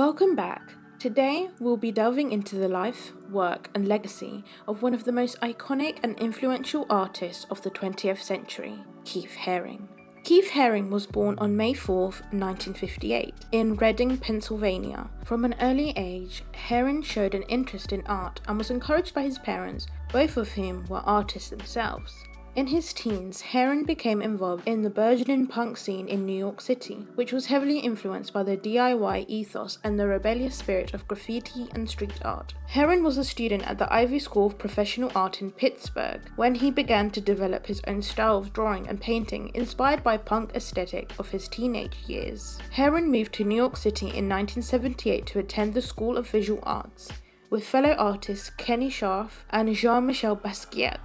Welcome back. Today we'll be delving into the life, work, and legacy of one of the most iconic and influential artists of the 20th century, Keith Haring. Keith Haring was born on May 4, 1958, in Reading, Pennsylvania. From an early age, Haring showed an interest in art and was encouraged by his parents, both of whom were artists themselves. In his teens, Haring became involved in the burgeoning punk scene in New York City, which was heavily influenced by the DIY ethos and the rebellious spirit of graffiti and street art. Haring was a student at the Ivy School of Professional Art in Pittsburgh when he began to develop his own style of drawing and painting inspired by punk aesthetic of his teenage years. Haring moved to New York City in 1978 to attend the School of Visual Arts with fellow artists Kenny Scharf and Jean-Michel Basquiat,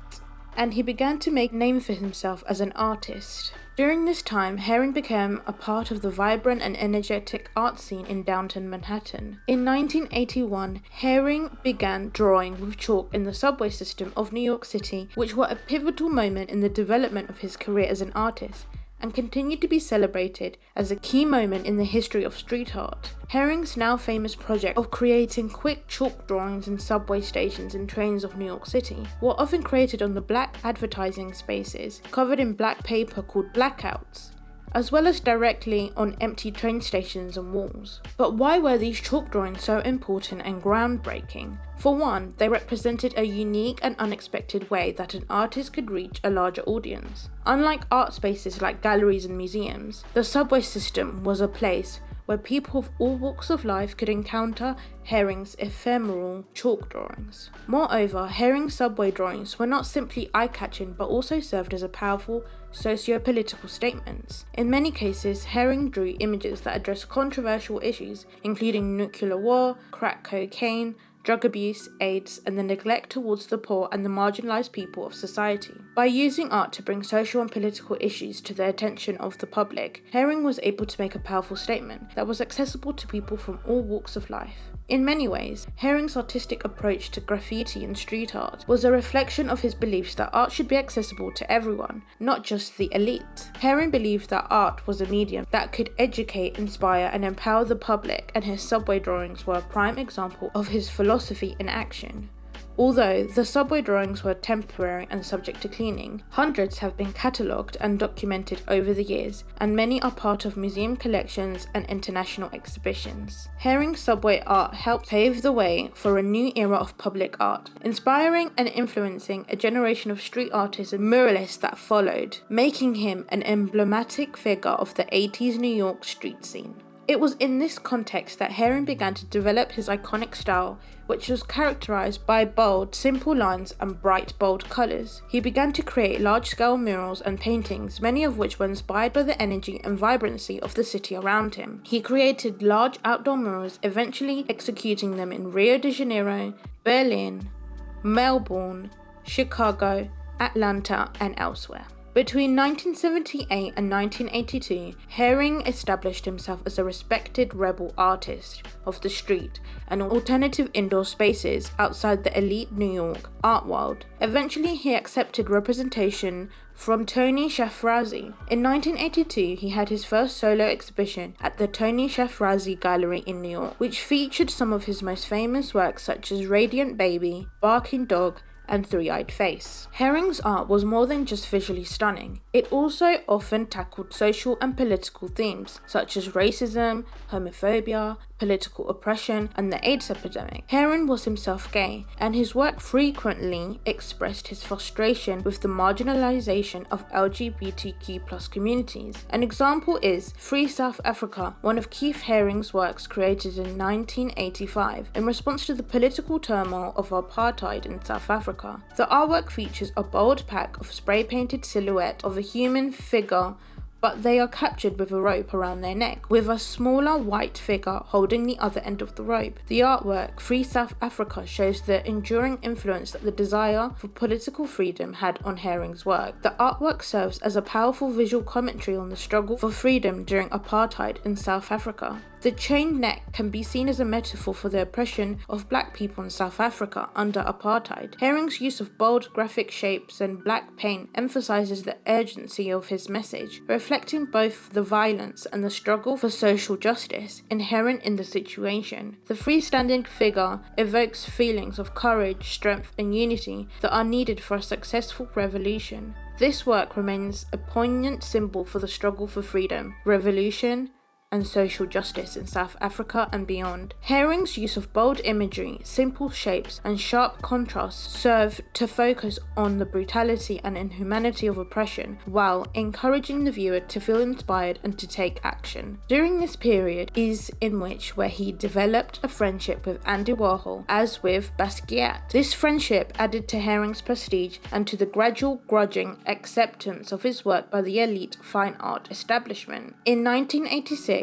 and he began to make a name for himself as an artist. During this time, Haring became a part of the vibrant and energetic art scene in downtown Manhattan. In 1981, Haring began drawing with chalk in the subway system of New York City, which were a pivotal moment in the development of his career as an artist, and continued to be celebrated as a key moment in the history of street art. Haring's now famous project of creating quick chalk drawings in subway stations and trains of New York City were often created on the black advertising spaces covered in black paper called blackouts, as well as directly on empty train stations and walls. But why were these chalk drawings so important and groundbreaking? For one, they represented a unique and unexpected way that an artist could reach a larger audience. Unlike art spaces like galleries and museums, the subway system was a place where people of all walks of life could encounter Haring's ephemeral chalk drawings. Moreover, Haring's subway drawings were not simply eye-catching but also served as a powerful socio-political statements. In many cases, Haring drew images that addressed controversial issues, including nuclear war, crack cocaine, drug abuse, AIDS, and the neglect towards the poor and the marginalized people of society. By using art to bring social and political issues to the attention of the public, Haring was able to make a powerful statement that was accessible to people from all walks of life. In many ways, Haring's artistic approach to graffiti and street art was a reflection of his beliefs that art should be accessible to everyone, not just the elite. Haring believed that art was a medium that could educate, inspire, and empower the public, and his subway drawings were a prime example of his philosophy in action. Although the subway drawings were temporary and subject to cleaning, hundreds have been catalogued and documented over the years, and many are part of museum collections and international exhibitions. Haring's subway art helped pave the way for a new era of public art, inspiring and influencing a generation of street artists and muralists that followed, making him an emblematic figure of the 80s New York street scene. It was in this context that Haring began to develop his iconic style, which was characterized by bold, simple lines and bright, bold colors. He began to create large-scale murals and paintings, many of which were inspired by the energy and vibrancy of the city around him. He created large outdoor murals, eventually executing them in Rio de Janeiro, Berlin, Melbourne, Chicago, Atlanta, and elsewhere. Between 1978 and 1982, Haring established himself as a respected rebel artist of the street and alternative indoor spaces outside the elite New York art world. Eventually, he accepted representation from Tony Shafrazi. In 1982, he had his first solo exhibition at the Tony Shafrazi Gallery in New York, which featured some of his most famous works such as Radiant Baby, Barking Dog, and Three-Eyed Face. Haring's art was more than just visually stunning. It also often tackled social and political themes such as racism, homophobia, political oppression, and the AIDS epidemic. Haring was himself gay, and his work frequently expressed his frustration with the marginalization of LGBTQ+ communities. An example is Free South Africa, one of Keith Haring's works created in 1985 in response to the political turmoil of apartheid in South Africa. The artwork features a bold pack of spray-painted silhouette of a human figure, but they are captured with a rope around their neck, with a smaller white figure holding the other end of the rope. The artwork, Free South Africa, shows the enduring influence that the desire for political freedom had on Haring's work. The artwork serves as a powerful visual commentary on the struggle for freedom during apartheid in South Africa. The chain neck can be seen as a metaphor for the oppression of black people in South Africa under apartheid. Haring's use of bold graphic shapes and black paint emphasizes the urgency of his message, reflecting both the violence and the struggle for social justice inherent in the situation. The freestanding figure evokes feelings of courage, strength, and unity that are needed for a successful revolution. This work remains a poignant symbol for the struggle for freedom, revolution, and social justice in South Africa and beyond. Haring's use of bold imagery, simple shapes, and sharp contrasts serve to focus on the brutality and inhumanity of oppression, while encouraging the viewer to feel inspired and to take action. During this period is in which where he developed a friendship with Andy Warhol, as with Basquiat. This friendship added to Haring's prestige and to the gradual grudging acceptance of his work by the elite fine art establishment. In 1986,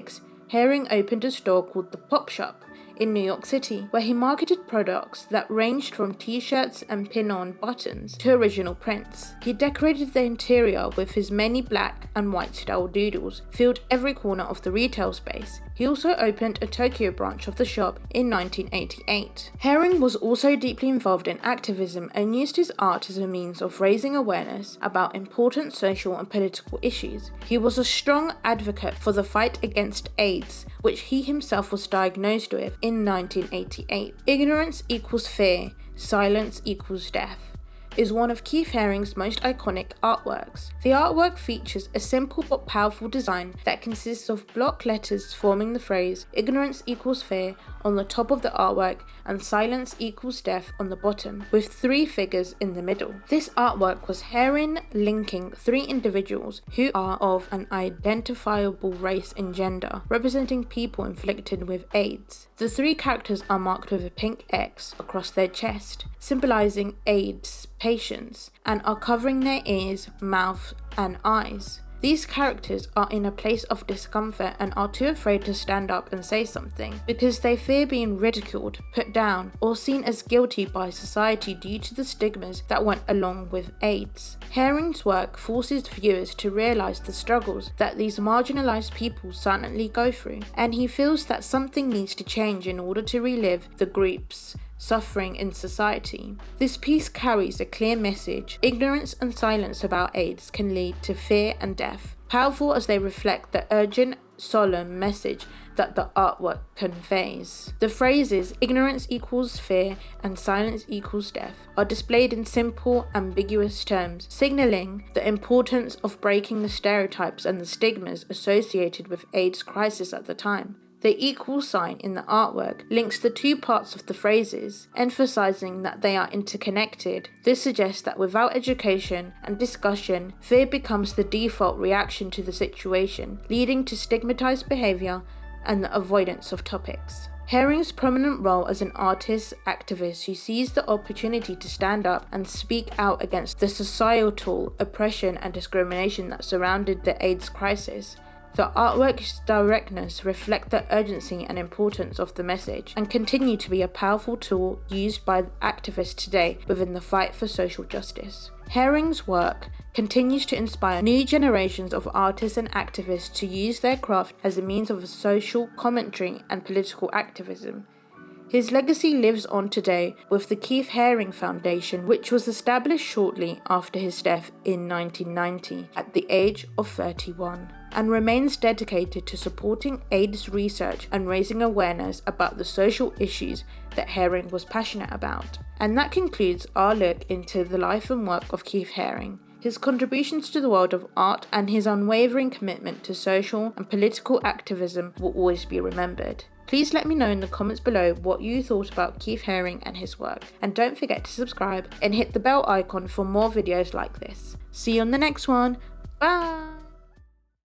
Haring opened a store called the Pop Shop in New York City, where he marketed products that ranged from t-shirts and pin-on buttons to original prints. He decorated the interior with his many black and white style doodles, filled every corner of the retail space. He also opened a Tokyo branch of the shop in 1988. Haring was also deeply involved in activism and used his art as a means of raising awareness about important social and political issues. He was a strong advocate for the fight against AIDS, which he himself was diagnosed with in 1988. Ignorance equals fear, silence equals death is one of Keith Haring's most iconic artworks. The artwork features a simple but powerful design that consists of block letters forming the phrase "ignorance equals fear" on the top of the artwork and "silence equals death" on the bottom, with three figures in the middle. This artwork was Haring linking three individuals who are of an identifiable race and gender, representing people inflicted with AIDS. The three characters are marked with a pink X across their chest, symbolizing AIDS patients, and are covering their ears, mouth, and eyes. These characters are in a place of discomfort and are too afraid to stand up and say something because they fear being ridiculed, put down, or seen as guilty by society due to the stigmas that went along with AIDS. Haring's work forces viewers to realize the struggles that these marginalized people silently go through, and he feels that something needs to change in order to relive the group's suffering in society. This piece carries a clear message. Ignorance and silence about AIDS can lead to fear and death, powerful as they reflect the urgent, solemn message that the artwork conveys. The phrases "ignorance equals fear" and "silence equals death" are displayed in simple, ambiguous terms, signaling the importance of breaking the stereotypes and the stigmas associated with AIDS crisis at the time. The equal sign in the artwork links the two parts of the phrases, emphasizing that they are interconnected. This suggests that without education and discussion, fear becomes the default reaction to the situation, leading to stigmatized behavior and the avoidance of topics. Haring's prominent role as an artist activist who sees the opportunity to stand up and speak out against the societal oppression and discrimination that surrounded the AIDS crisis. The artwork's directness reflect the urgency and importance of the message and continue to be a powerful tool used by activists today within the fight for social justice. Haring's work continues to inspire new generations of artists and activists to use their craft as a means of social commentary and political activism. His legacy lives on today with the Keith Haring Foundation, which was established shortly after his death in 1990 at the age of 31, and remains dedicated to supporting AIDS research and raising awareness about the social issues that Haring was passionate about. And that concludes our look into the life and work of Keith Haring. His contributions to the world of art and his unwavering commitment to social and political activism will always be remembered. Please let me know in the comments below what you thought about Keith Haring and his work, and don't forget to subscribe and hit the bell icon for more videos like this. See you on the next one. Bye!